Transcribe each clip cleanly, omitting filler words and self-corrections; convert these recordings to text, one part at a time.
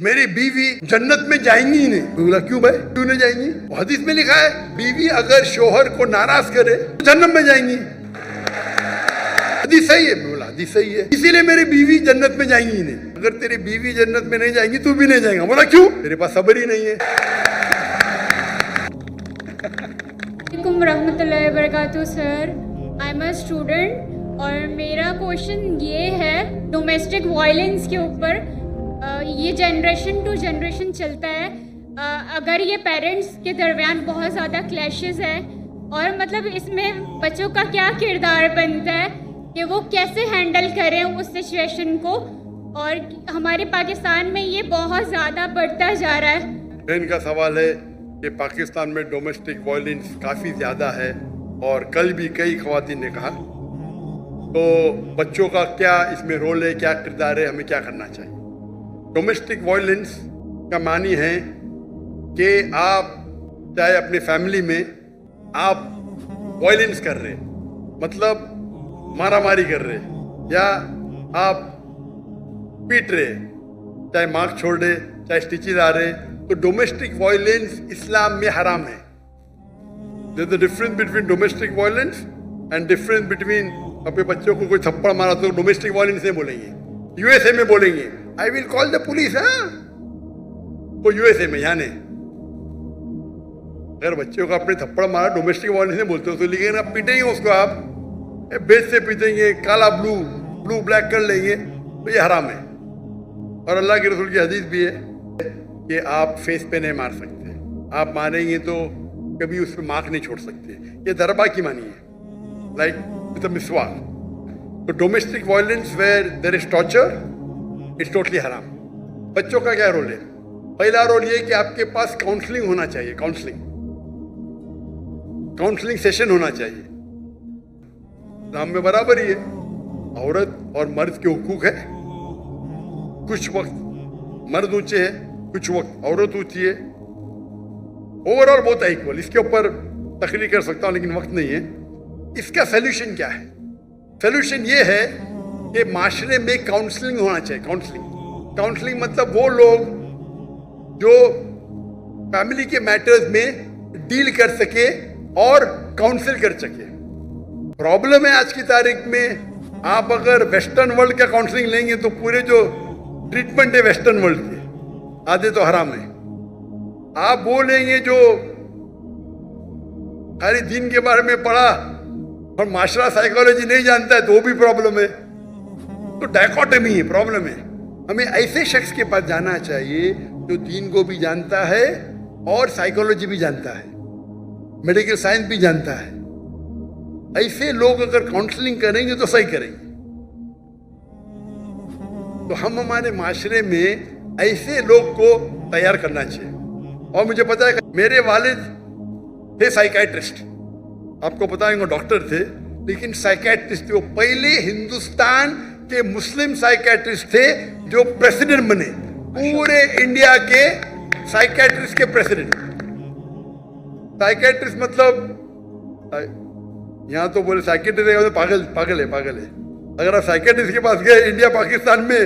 میری بیوی جنت میں جائیں گی ہی نہیں. بولا کیوں بھائی, کیوں نہیں جائیں گی؟ حدیث میں لکھا ہے بیوی اگر شوہر کو ناراض کرے تو جنت میں جائیں گی. حدیث صحیح ہے. بولا حدیث صحیح ہے, اسی لیے میری بیوی جنت میں جائیں گی ہی نہیں. اگر تیری بیوی جنت میں نہیں جائیں گی تو بھی نہیں جائیں گا. بولا کیوں؟ تیرے پاس صبر ہی نہیں ہے. وعلیکم ورحمۃ اللہ وبرکاتہ. سر آئی ایم اے اسٹوڈنٹ اور میرا کوشچن یہ ہے ڈومیسٹک وائلنس کے اوپر. یہ جنریشن ٹو جنریشن چلتا ہے. اگر یہ پیرنٹس کے درمیان بہت زیادہ کلیشز ہے اور مطلب اس میں بچوں کا کیا کردار بنتا ہے کہ وہ کیسے ہینڈل کریں اس سچویشن کو, اور ہمارے پاکستان میں یہ بہت زیادہ بڑھتا جا رہا ہے. بہن کا سوال ہے کہ پاکستان میں ڈومیسٹک وائلنس کافی زیادہ ہے اور کل بھی کئی خواتین نے کہا, تو بچوں کا کیا اس میں رول ہے, کیا کردار ہے, ہمیں کیا کرنا چاہیے؟ ڈومیسٹک وائلنس کا معنی ہے کہ آپ چاہے اپنے فیملی میں آپ وائلنس کر رہے, مطلب مارا ماری کر رہے یا آپ پیٹ رہے, چاہے مارک چھوڑ رہے, چاہے اسٹیچز آ رہے, تو ڈومیسٹک وائلنس اسلام میں حرام ہے. There's a difference between domestic violence and difference between اپنے بچوں کو کوئی تھپڑ مارا تو ڈومیسٹک وائلنس نہیں بولیں گے, یو ایس اے میں بولیں گے I will call the police. وہ یو ایس اے میں, یہاں نہیں. اگر بچوں کو اپنے تھپڑ مارا ڈومیسٹک وائلنس نہیں بولتے تو لیکن آپ پیٹیں گے اس کو, آپ بیچ سے پیٹیں گے, کالا بلو بلیک کر لیں گے, تو یہ حرام ہے. اور اللہ کے رسول کی حدیث بھی ہے کہ آپ فیس پہ نہیں مار سکتے, آپ ماریں گے تو کبھی اس پہ مارک نہیں چھوڑ سکتے. یہ دربا کی معنی ہے, لائک وتھ اے مسواک. تو domestic violence where there is torture it's totally حرام. بچوں کا کیا رول ہے؟ پہلا رول یہ کہ آپ کے پاس کاؤنسلنگ ہونا چاہیے, کاؤنسلنگ سیشن ہونا چاہیے. اسلام میں برابر ہی ہے, عورت اور مرد کے حقوق ہے. کچھ وقت مرد اونچے ہے, کچھ وقت عورت اونچی ہے, اوور آل بہت ایکول. اس کے اوپر تقریر کر سکتا ہوں لیکن وقت نہیں ہے. اس کا سیلوشن کیا ہے؟ سیلوشن یہ ہے کہ معاشرے میں کاؤنسلنگ ہونا چاہیے. کاؤنسلنگ مطلب وہ لوگ جو فیملی کے میٹرز میں ڈیل کر سکے اور کاؤنسل کر سکے. پرابلم ہے آج کی تاریخ میں, آپ اگر ویسٹرن ورلڈ کا کاؤنسلنگ لیں گے تو پورے جو ٹریٹمنٹ ہے ویسٹرن ورلڈ کے آدھے تو حرام ہے. آپ وہ لیں گے جو خالی دین کے بارے میں پڑھا اور معاشرہ سائیکالوجی نہیں جانتا ہے تو وہ بھی پرابلم ہے. تو ڈائکوٹمی ہے, پرابلم ہے. ہمیں ایسے شخص کے پاس جانا چاہیے جو دین کو بھی جانتا ہے اور سائیکالوجی بھی جانتا ہے, میڈیکل سائنس بھی جانتا ہے. ایسے لوگ اگر کاؤنسلنگ کریں گے تو صحیح کریں گے. تو ہم ہمارے معاشرے میں ایسے لوگ کو تیار کرنا چاہیے. اور مجھے پتا ہے کہ میرے والد تھے سائیکیٹرسٹ, آپ کو پتا ہے وہ ڈاکٹر تھے لیکن سائیکیٹرسٹ تھے. وہ پہلے ہندوستان کے مسلم سائیکیٹرسٹ تھے جو پریسیڈنٹ بنے, پورے انڈیا کے سائیکیٹرسٹ کے پریسیڈنٹ. سائیکیٹرسٹ مطلب یہاں تو بولے سائیکیٹرسٹ پاگل ہے. اگر آپ سائیکیٹرسٹ کے پاس گئے انڈیا پاکستان میں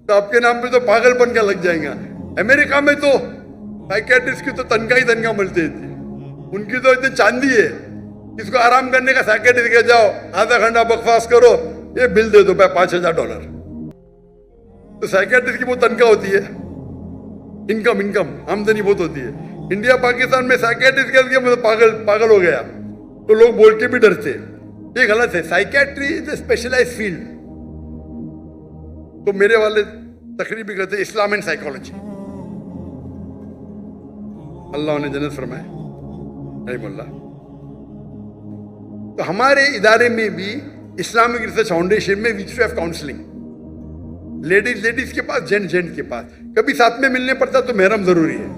تو آپ کے نام پہ تو پاگل پن کا لگ جائیں گا. امریکہ میں تو سائیکیٹرسٹ کی تو تنخواہ ملتی تھی, ان کی تو اتنی چاندی ہے. اس کو آرام کرنے کا سائیکیٹرسٹ کے جاؤ, آدھا گھنٹہ بکواس کرو, یہ بل دے دو $5,000. تو سائیکیٹرسٹ کی بہت تنخواہ ہوتی ہے, انکم آمدنی بہت ہوتی ہے. انڈیا پاکستان میں سائیکیٹرسٹ کے پاگل ہو گیا تو لوگ بول کے بھی ڈرتے. یہ غلط ہے. سائیکیٹری از اے اسپیشلائز فیلڈ. تو میرے والے تقریر بھی کرتے اسلام اینڈ سائیکالوجی. اللہ انہیں جنت فرمائے, رحم اللہ. تو ہمارے ادارے میں بھی اسلامک ریسرچ فاؤنڈیشن میں we used to have counselling. Ladies کے پاس, جینٹ کے پاس. کبھی ساتھ میں ملنے پڑتا تو محرم ضروری ہے.